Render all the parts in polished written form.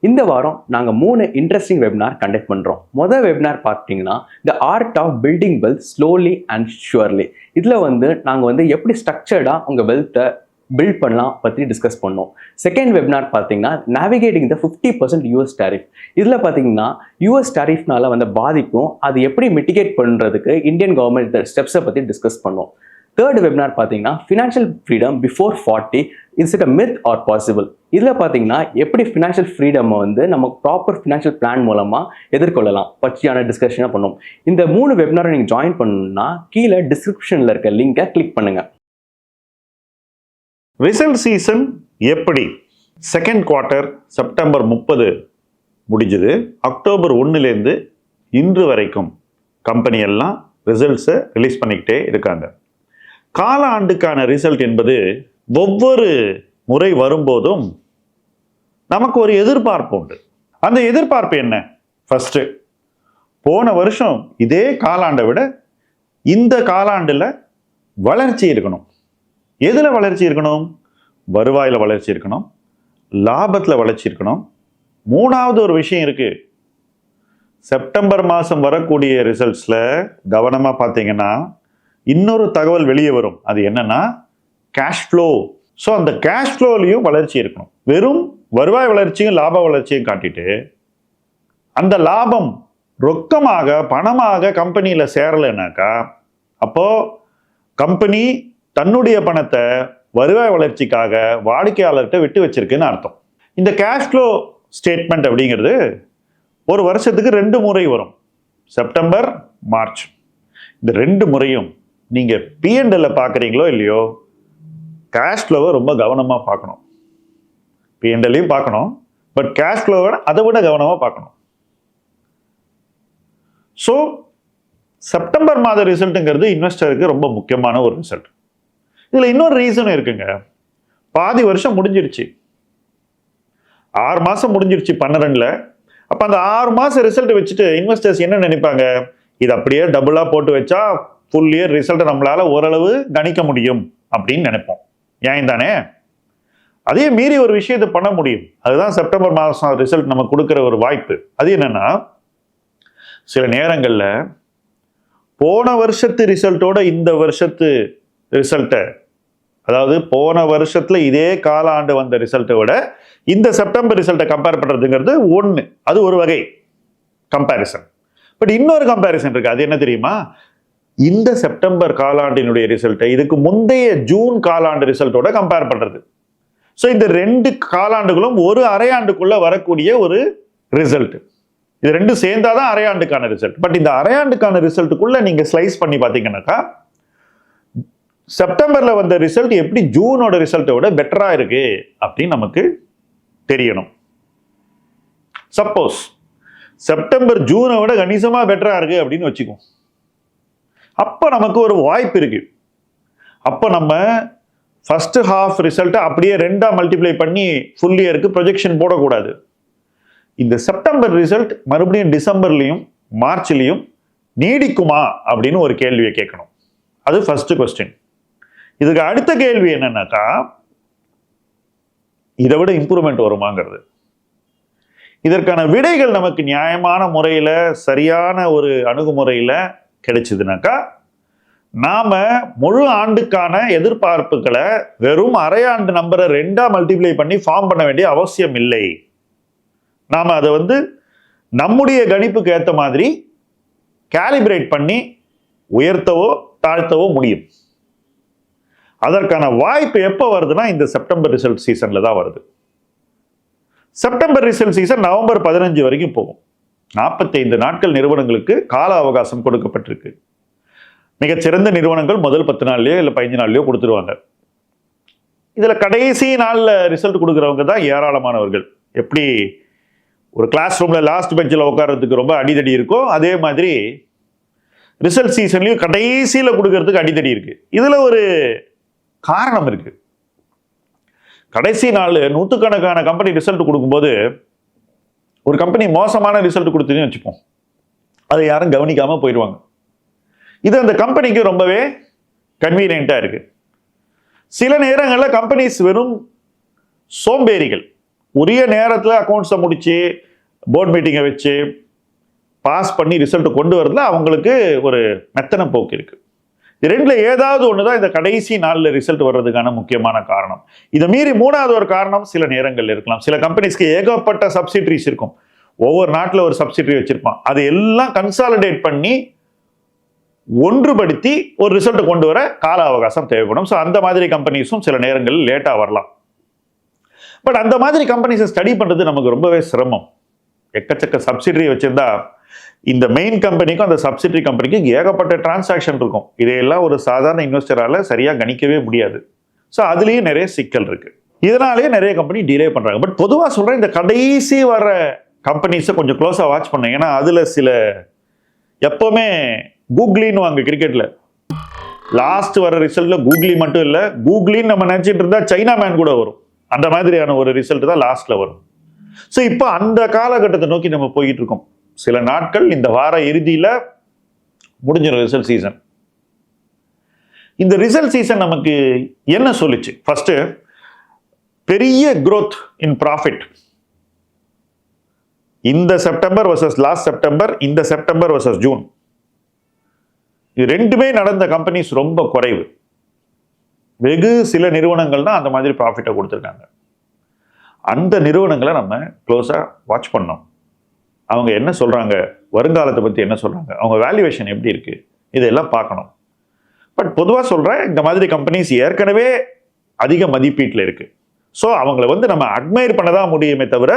இந்த வாரம் நாங்கள் 3 இன்ட்ரெஸ்டிங் வெபினார் கண்டக்ட் பண்ணுறோம். மொதல் வெபினார் பார்த்தீங்கன்னா the art of building wealth slowly and surely. இதில் நாங்கள் எப்படி ஸ்ட்ரக்சர்டாக உங்கள் வெல்த்தை பில்ட் பண்ணலாம் பற்றி டிஸ்கஸ் பண்ணோம். செகண்ட் வெபினார் பார்த்தீங்கன்னா நேவிகேட்டிங் த 50% யூஎஸ் டேரிஃப். இதில் பார்த்தீங்கன்னா யூஎஸ் டேரிஃப்னால பாதிக்கும், அது எப்படி மிட்டிகேட் பண்ணுறதுக்கு இந்தியன் கவர்மெண்ட் ஸ்டெப்ஸை பற்றி டிஸ்கஸ் பண்ணோம். தேர்ட் வெபினார் பார்த்தீங்கன்னா financial freedom before 40 is it a myth R possible. இதில் பார்த்தீங்கன்னா எப்படி ஃபினான்ஷியல் ஃப்ரீடம் நம்ம ப்ராப்பர் ஃபினான்ஷியல் பிளான் மூலமாக எதிர்கொள்ளலாம் பற்றியான டிஸ்கஷனாக பண்ணோம். இந்த 3 வெபினாரை நீங்கள் ஜாயின் பண்ணணும்னா கீழே டிஸ்கிரிப்ஷனில் இருக்க லிங்கை கிளிக் பண்ணுங்க. ரிசல்ட் சீசன் எப்படி? செகண்ட் குவார்ட்டர் செப்டம்பர் 30 முடிஞ்சது. அக்டோபர் 1லேருந்து இன்று வரைக்கும் கம்பெனி எல்லாம் ரிசல்ட்ஸை ரிலீஸ் பண்ணிக்கிட்டே இருக்காங்க. கால ஆண்டுக்கான ரிசல்ட் என்பது ஒவ்வொரு முறை வரும்போதும் நமக்கு ஒரு எதிர்பார்ப்பு உண்டு. அந்த எதிர்பார்ப்பு என்ன? ஃபர்ஸ்ட், போன வருஷம் இதே காலாண்டை விட இந்த காலாண்டில் வளர்ச்சி இருக்கணும். எதில் வளர்ச்சி இருக்கணும்? வருவாயில் வளர்ச்சி இருக்கணும், லாபத்தில் வளர்ச்சி இருக்கணும். மூணாவது ஒரு விஷயம் இருக்கு. செப்டம்பர் மாதம் வரக்கூடிய ரிசல்ட்ஸில் கவனமாக பார்த்தீங்கன்னா இன்னொரு தகவல் வெளியே வரும். அது என்னன்னா கேஷ் ஃப்ளோ. ஸோ அந்த கேஷ் ஃப்ளோலையும் வளர்ச்சி இருக்கணும். வெறும் வருவாய் வளர்ச்சியும் லாப வளர்ச்சியும் காட்டிட்டு அந்த லாபம் ரொக்கமாக பணமாக கம்பெனியில் சேரலைனாக்கா அப்போ கம்பெனி தன்னுடைய பணத்தை வருவாய் வளர்ச்சிக்காக வாடிக்கையாளர்கிட்ட விட்டு வச்சிருக்குன்னு அர்த்தம். இந்த கேஷ் ஃப்ளோ ஸ்டேட்மெண்ட் அப்படிங்கிறது ஒரு வருஷத்துக்கு 2 முறை வரும், செப்டம்பர் மார்ச். இந்த 2 முறையும் நீங்கள் P&L பார்க்குறீங்களோ இல்லையோ, கேஷ் ஃப்ளோவை ரொம்ப கவனமாக பார்க்கணும். P&L-யும் பார்க்கணும், பட் கேஷ் ஃப்ளோவை அதை விட கவனமாக பார்க்கணும். ஸோ செப்டம்பர் மாத ரிசல்ட்டுங்கிறது இன்வெஸ்டருக்கு ரொம்ப முக்கியமான ஒரு ரிசல்ட். இதில் இன்னொரு ரீசனும் இருக்குங்க. பாதி வருஷம் முடிஞ்சிருச்சு, 6 மாதம் முடிஞ்சிருச்சு 12ல். அப்போ அந்த 6 மாதம் ரிசல்ட் வச்சுட்டு இன்வெஸ்டர்ஸ் என்ன நினைப்பாங்க? இது அப்படியே டபுளாக போட்டு வச்சா ஃபுல் இயர் ரிசல்ட்டை நம்மளால ஓரளவு கணிக்க முடியும் அப்படின்னு நினைப்போம். ஏன் தானே? அதே மீறி ஒரு விஷயத்தை பண்ண முடியும். அதுதான் செப்டம்பர் மாதம் ரிசல்ட் நமக்கு கொடுக்குற ஒரு வாய்ப்பு. அது என்னன்னா, சில நேரங்களில் போன வருஷத்து ரிசல்ட்டோட இந்த வருஷத்து ரிசல்ட்டை, அதாவது போன வருஷத்துல இதே காலாண்டு வந்த ரிசல்ட்டை விட இந்த செப்டம்பர் ரிசல்ட்டை கம்பேர் பண்றதுங்கிறது ஒன்று. அது ஒரு வகை கம்பேரிசன். பட் இன்னொரு கம்பேரிசன் இருக்கு. அது என்ன தெரியுமா? இந்த செப்டம்பர் காலாண்டினுடைய ரிசல்ட்டை இதுக்கு முந்தைய ஜூன் காலாண்டு ரிசல்ட்டோட கம்பேர் பண்றது. ஸோ இந்த 2 காலாண்டுகளும் ஒரு அரையாண்டுக்குள்ள வரக்கூடிய ஒரு ரிசல்ட். இது 2 சேர்ந்தாதான் அரையாண்டுக்கான ரிசல்ட். பட் இந்த அரையாண்டுக்கான ரிசல்ட்டுக்குள்ள நீங்க ஸ்லைஸ் பண்ணி பார்த்தீங்கன்னாக்கா செப்டம்பர்ல வந்த ரிசல்ட் எப்படி ஜூனோட ரிசல்ட்டை விட பெட்டரா இருக்கு அப்படின்னு நமக்கு தெரியணும். சப்போஸ் செப்டம்பர் ஜூனை விட கணிசமா பெட்டரா இருக்கு அப்படின்னு வச்சுக்கோம். அப்போ நமக்கு ஒரு வாய்ப்பு இருக்கு. அப்போ நம்ம ஃபர்ஸ்ட் ஹாஃப் ரிசல்ட்டை அப்படியே 2ஆ மல்டிப்ளை பண்ணி ஃபுல் இயருக்கு ப்ரொஜெக்ஷன் போடக்கூடாது. இந்த செப்டம்பர் ரிசல்ட் மறுபடியும் டிசம்பர்லையும் மார்ச்லையும் நீடிக்குமா அப்படின்னு ஒரு கேள்வியை கேட்கணும். அது ஃபர்ஸ்ட் கொஸ்டின். இதுக்கு அடுத்த கேள்வி என்னன்னாக்கா, இதை விட இம்ப்ரூவ்மெண்ட் வருமாங்கிறது. இதற்கான விடைகள் நமக்கு நியாயமான முறையில் சரியான ஒரு அணுகுமுறையில் கிடைச்சதுனாக்கா நாம முழு ஆண்டுக்கான எதிர்பார்ப்புகளை வெறும் அரையாண்டு நம்பரை 2ஆ மல்டிப்ளை பண்ணி ஃபார்ம் பண்ண வேண்டிய அவசியம் இல்லை. நாம அதை நம்முடைய கணிப்புக்கு ஏற்ற மாதிரி கேலிபிரேட் பண்ணி உயர்த்தவோ தாழ்த்தவோ முடியும். அதற்கான வாய்ப்பு எப்போ வருதுன்னா இந்த செப்டம்பர் ரிசல்ட் சீசன்ல தான் வருது. செப்டம்பர் ரிசல்ட் சீசன் நவம்பர் 15 வரைக்கும் போகும். 45 நாட்கள் நிறுவனங்களுக்கு கால அவகாசம் கொடுக்கப்பட்டிருக்கு. மிகச்சிறந்த நிறுவனங்கள் முதல் 10 நாள்லயோ இல்லை 15 நாள்லயோ கொடுத்துருவாங்க. இதுல கடைசி நாள்ல ரிசல்ட் கொடுக்குறவங்க தான் ஏராளமானவர்கள். எப்படி ஒரு கிளாஸ் ரூம்ல லாஸ்ட் பெஞ்சில் உட்கார்றதுக்கு ரொம்ப அடிதடி இருக்கோ, அதே மாதிரி ரிசல்ட் சீசன்லயும் கடைசியில கொடுக்கறதுக்கு அடிதடி இருக்கு. இதுல ஒரு காரணம் இருக்கு. கடைசி நாள் நூற்றுக்கணக்கான கம்பெனி ரிசல்ட் கொடுக்கும்போது ஒரு கம்பெனி மோசமான ரிசல்ட் கொடுத்துன்னு வச்சுப்போம், அதை யாரும் கவனிக்காம போயிடுவாங்க. இது அந்த கம்பெனிக்கு ரொம்பவே கன்வீனியன்ட்டா இருக்கு. சில நேரங்களில் கம்பெனிஸ் வெறும் சோம்பேறிகள், உரிய நேரத்தில் அக்கௌண்ட்ஸை முடிச்சு போர்ட் மீட்டிங்கை வச்சு பாஸ் பண்ணி ரிசல்ட் கொண்டு வரதுல அவங்களுக்கு ஒரு மெத்தன போக்கு இருக்கு. இது ரெண்டுல ஏதாவது ஒண்ணுதான் இந்த கடைசி நாள்ல ரிசல்ட் வர்றதுக்கான முக்கியமான காரணம். இதை மீறி மூணாவது ஒரு காரணம் சில நேரங்கள் இருக்கலாம். சில கம்பெனிஸ்க்கு ஏகப்பட்ட சப்சிடரிஸ் இருக்கும், ஒவ்வொரு நாட்டில் ஒரு சப்சிடரி வச்சிருப்பான், அதை எல்லாம் கன்சாலிடேட் பண்ணி ஒன்றுபடுத்தி ஒரு ரிசல்ட் கொண்டு வர கால அவகாசம் தேவைப்படும். ஸோ அந்த மாதிரி கம்பெனிஸும் சில நேரங்களில் லேட்டா வரலாம். பட் அந்த மாதிரி கம்பெனிஸை ஸ்டடி பண்றது நமக்கு ரொம்பவே சிரமம். எக்கச்சக்க சப்சிடரி வச்சிருந்தா இந்த மெயின் கம்பெனிக்கும் அந்த சப்சிடரி கம்பெனிக்கும் ஏகப்பட்ட டிரான்சாக்ஷன் இருக்கும். இதையெல்லாம் ஒரு சாதாரண இன்வெஸ்டரால சரியா கணிக்கவே முடியாது. ஸோ அதுலேயும் நிறைய சிக்கல் இருக்கு. இதனாலேயே நிறைய கம்பெனி டிலே பண்றாங்க. பட் பொதுவாக சொல்றேன், இந்த கடைசி வர கம்பெனிஸை கொஞ்சம் க்ளோஸா வாட்ச் பண்ணுங்க. ஏன்னா அதுல சில எப்பவுமே கூகுளின்னு வாங்க கிரிக்கெட்ல லாஸ்ட் வர ரிசல்ட்ல கூகுளி மட்டும் இல்ல, கூகுளின்னு நம்ம நினைச்சிட்டு இருந்தா சைனா மேன் கூட வரும். அந்த மாதிரியான ஒரு ரிசல்ட் தான் லாஸ்ட்ல வரும். ஸோ இப்போ அந்த காலகட்டத்தை நோக்கி நம்ம போயிட்டு இருக்கோம். சில நாட்கள் இந்த வார இறுதியில முடிஞ்சிடும் ரிசல்ட் சீசன். இந்த ரிசல்ட் சீசன் நமக்கு என்ன சொல்லுச்சு? ஃபர்ஸ்ட், பெரிய growth இன் ப்ராஃபிட் இந்த செப்டம்பர் வர்சஸ் லாஸ்ட் செப்டம்பர், இந்த செப்டம்பர் வர்சஸ் ஜூன், இது ரெண்டுமே நடந்த கம்பெனிஸ் ரொம்ப குறைவு. வெகு சில நிறுவனங்கள் தான் அந்த மாதிரி ப்ராஃபிட்டை கொடுத்துருக்காங்க. அந்த நிறுவனங்களை நம்ம க்ளோஸா வாட்ச் பண்ணோம். அவங்க என்ன சொல்றாங்க, வருங்காலத்தை பத்தி என்ன சொல்றாங்க, அவங்க வேல்யூவேஷன் எப்படி இருக்கு, இதெல்லாம் பார்க்கணும். பட் பொதுவாக சொல்றேன், இந்த மாதிரி கம்பெனிஸ் ஏற்கனவே அதிக மதிப்பீட்டில் இருக்கு. ஸோ அவங்கள வந்து நம்ம அட்மையர் பண்ணதான் முடியுமே தவிர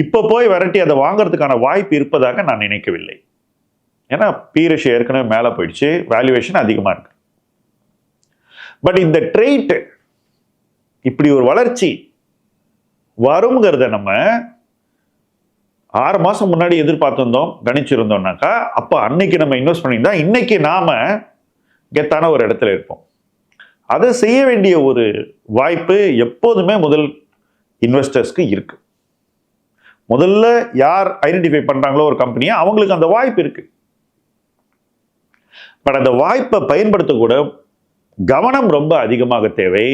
இப்போ போய் விரட்டி அதை வாங்குறதுக்கான வாய்ப்பு இருப்பதாக நான் நினைக்கவில்லை. ஏன்னா பி ரேஷியோ ஏற்கனவே மேலே போயிடுச்சு, வேல்யூவேஷன் அதிகமாக இருக்கு. பட் இந்த ட்ரெயிட், இப்படி ஒரு வளர்ச்சி வருங்கிறத நம்ம 6 மாசம் முன்னாடி எதிர்பார்த்திருந்தோம், கணிச்சிருந்தோம்னாக்கா அப்போ அன்னைக்கு நம்ம இன்வெஸ்ட் பண்ணியிருந்தா இன்னைக்கு நாம கெத்தான ஒரு இடத்துல இருப்போம். அதை செய்ய வேண்டிய ஒரு வாய்ப்பு எப்போதுமே முதல் இன்வெஸ்டர்ஸ்க்கு இருக்கு. முதல்ல யார் ஐடென்டிஃபை பண்றாங்களோ ஒரு கம்பெனியை, அவங்களுக்கு அந்த வாய்ப்பு இருக்கு. பட் அந்த வாய்ப்பை பயன்படுத்தக்கூட கவனம் ரொம்ப அதிகமாக தேவை,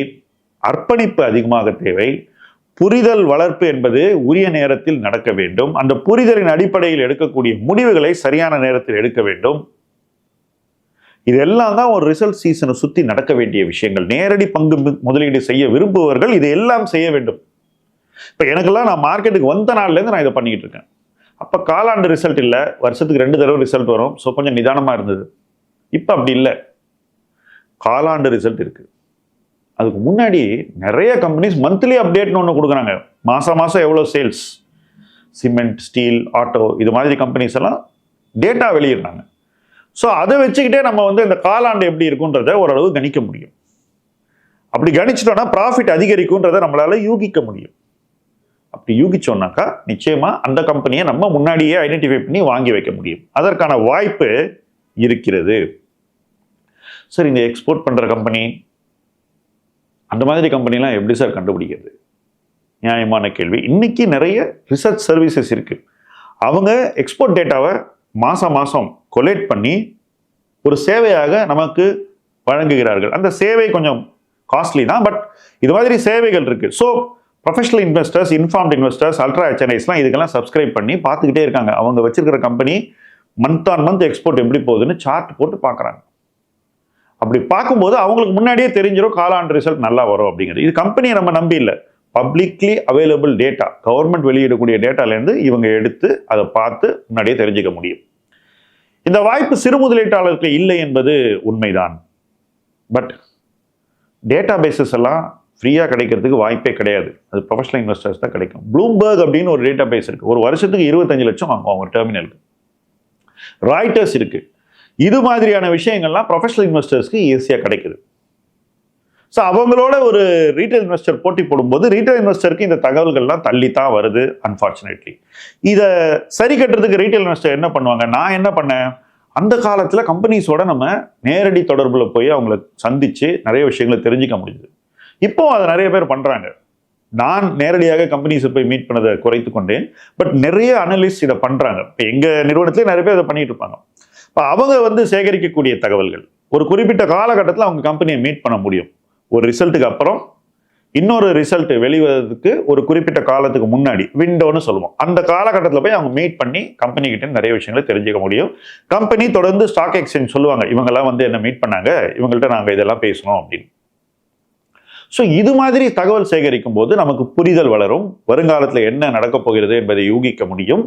அர்ப்பணிப்பு அதிகமாக தேவை, புரிதல் வளர்ப்பு என்பது உரிய நேரத்தில் நடக்க வேண்டும். அந்த புரிதலின் அடிப்படையில் எடுக்கக்கூடிய முடிவுகளை சரியான நேரத்தில் எடுக்க வேண்டும். இதெல்லாம் தான் ஒரு ரிசல்ட் சீசனை சுத்தி நடக்க வேண்டிய விஷயங்கள். நேரடி பங்கு முதலீடு செய்ய விரும்புபவர்கள் இதையெல்லாம் செய்ய வேண்டும். இப்ப எனக்கெல்லாம் நான் மார்க்கெட்டுக்கு வந்த நாள்ல இருந்து நான் இதை பண்ணிட்டு இருக்கேன். அப்ப காலாண்டு ரிசல்ட் இல்லை, வருஷத்துக்கு 2 தடவை ரிசல்ட் வரும். ஸோ கொஞ்சம் நிதானமா இருந்தது. இப்ப அப்படி இல்லை, காலாண்டு ரிசல்ட் இருக்கு. அதுக்கு முன்னாடி நிறைய கம்பெனிஸ் மந்த்லி அப்டேட்னு ஒன்று கொடுக்குறாங்க. மாசம் மாசம் எவ்வளோ சேல்ஸ், சிமெண்ட், ஸ்டீல், ஆட்டோ, இது மாதிரி கம்பெனிஸ் எல்லாம் டேட்டா வெளியிடுறாங்க. ஸோ அதை வச்சுக்கிட்டே நம்ம வந்து இந்த காலாண்டு எப்படி இருக்குன்றத ஓரளவு கணிக்க முடியும். அப்படி கணிச்சிட்டோம்னா ப்ராஃபிட் அதிகரிக்கும்ன்றதை நம்மளால யூகிக்க முடியும். அப்படி யூகிச்சோம்னாக்கா நிச்சயமா அந்த கம்பெனியை நம்ம முன்னாடியே ஐடென்டிஃபை பண்ணி வாங்கி வைக்க முடியும். அதற்கான வாய்ப்பு இருக்கிறது. சார், இந்த எக்ஸ்போர்ட் பண்ற கம்பெனி, அந்த மாதிரி கம்பெனிலாம் எப்படி சார் கண்டுபிடிக்கிறது? நியாயமான கேள்வி. இன்னைக்கு நிறைய ரிசர்ச் சர்வீசஸ் இருக்கு. அவங்க எக்ஸ்போர்ட் டேட்டாவை மாசம் மாசம் கொலேட் பண்ணி ஒரு சேவையாக நமக்கு வழங்குகிறார்கள். அந்த சேவை கொஞ்சம் காஸ்ட்லி தான், பட் இது மாதிரி சேவைகள் இருக்கு. So professional investors, informed investors, ultra HNIஸ்லாம் இதுக்கெல்லாம் சப்ஸ்கிரைப் பண்ணி பார்த்துக்கிட்டே இருக்காங்க. அவங்க வச்சிருக்கிற company month on month export எப்படி போகுதுன்னு சார்ட் போட்டு பார்க்குறாங்க. அப்படி பார்க்கும்போது அவங்களுக்கு முன்னாடியே தெரிஞ்சிடும் காலாண்டு ரிசல்ட் நல்லா வரும் அப்படிங்கிறது. இது கம்பெனியை நம்ம நம்பி இல்லை, பப்ளிக்லி அவைலபிள் டேட்டா, கவர்மெண்ட் வெளியிடக்கூடிய டேட்டாலேருந்து இவங்க எடுத்து அதை பார்த்து முன்னாடியே தெரிஞ்சுக்க முடியும். இந்த வாய்ப்பு சிறு முதலீட்டாளருக்கு இல்லை என்பது உண்மைதான். பட் டேட்டா பேசஸ் எல்லாம் ஃப்ரீயாக கிடைக்கிறதுக்கு வாய்ப்பே கிடையாது. அது ப்ரொஃபஷனல் இன்வெஸ்டர்ஸ் தான் கிடைக்கும். ப்ளூம்பர்க் அப்படின்னு ஒரு டேட்டா பேஸ் இருக்கு, ஒரு வருஷத்துக்கு 25 லட்சம் வாங்குவாங்க ஒரு டெர்மினலுக்கு. ராய்டர்ஸ் இருக்கு. இது மாதிரியான விஷயங்கள்லாம் ப்ரொஃபஷனல் இன்வெஸ்டர்ஸ்க்கு ஈஸியாக கிடைக்குது. ஸோ அவங்களோட ஒரு ரீட்டைல் இன்வெஸ்டர் போட்டி போடும்போது ரீட்டைல் இன்வெஸ்டருக்கு இந்த தகவல்கள்லாம் தள்ளி தான் வருது. அன்ஃபார்ச்சுனேட்லி இதை சரி கட்டுறதுக்கு ரீட்டைல் இன்வெஸ்டர் என்ன பண்ணுவாங்க? நான் என்ன பண்ணேன், அந்த காலத்தில் கம்பெனிஸோட நம்ம நேரடி தொடர்பில் போய் அவங்களை சந்திச்சு நிறைய விஷயங்களை தெரிஞ்சுக்க முடியுது. இப்போ அதை நிறைய பேர் பண்றாங்க. நான் நேரடியாக கம்பெனிஸை போய் மீட் பண்ணதை குறைத்து கொண்டேன். பட் நிறைய அனலிஸ்ட் இதை பண்றாங்க. இப்போ எங்க நிறுவனத்திலே நிறைய பேர் இதை பண்ணிட்டு இருப்பாங்க. இப்போ அவங்க வந்து சேகரிக்கக்கூடிய தகவல்கள் ஒரு குறிப்பிட்ட காலகட்டத்தில் அவங்க கம்பெனியை மீட் பண்ண முடியும். ஒரு ரிசல்ட்டுக்கு அப்புறம் இன்னொரு ரிசல்ட் வெளிவரதுக்கு ஒரு குறிப்பிட்ட காலத்துக்கு முன்னாடி விண்டோன்னு சொல்லுவோம். அந்த காலகட்டத்தில் போய் அவங்க மீட் பண்ணி கம்பெனி கிட்ட நிறைய விஷயங்களை தெரிஞ்சுக்க முடியும். கம்பெனி தொடர்ந்து ஸ்டாக் எக்ஸ்சேஞ்ச் சொல்லுவாங்க, இவங்கெல்லாம் வந்து என்ன மீட் பண்ணாங்க, இவங்கள்ட்ட நாங்கள் இதெல்லாம் பேசணும் அப்படின்னு. ஸோ இது மாதிரி தகவல் சேகரிக்கும் போது நமக்கு புரிதல் வளரும், வருங்காலத்தில் என்ன நடக்கப் போகிறது என்பதை யூகிக்க முடியும்.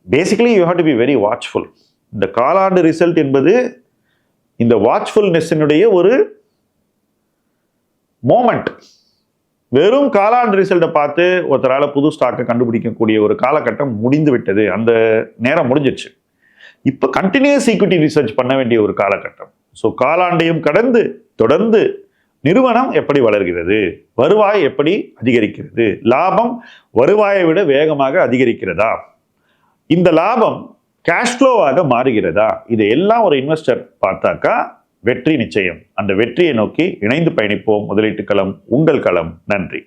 Basically you have to be very watchful. இந்த காலாண்டு ரிசல்ட் என்பது இந்த வாட்ச்ஃபுல்னஸ்னுடைய ஒரு மோமெண்ட். வெறும் காலாண்டு ரிசல்ட்டை பார்த்து ஒருத்தரால புது ஸ்டாக்கை கண்டுபிடிக்கக்கூடிய ஒரு காலகட்டம் முடிந்து விட்டது. அந்த நேரம் முடிஞ்சிருச்சு. இப்போ கண்டினியூஸ் ஈக்விட்டி ரிசர்ச் பண்ண வேண்டிய ஒரு காலகட்டம். ஸோ காலாண்டையும் கடந்து தொடர்ந்து நிறுவனம் எப்படி வளர்கிறது, வருவாய் எப்படி அதிகரிக்கிறது, லாபம் வருவாயை விட வேகமாக அதிகரிக்கிறதா, இந்த லாபம் கேஷ் ஃப்ளோவாக மாறுகிறதா, இது எல்லாம் ஒரு இன்வெஸ்டர் பார்த்தாக்கா வெற்றி நிச்சயம். அந்த வெற்றியை நோக்கி இணைந்து பயணிப்போம். முதலீட்டு களம் உங்கள் களம். நன்றி.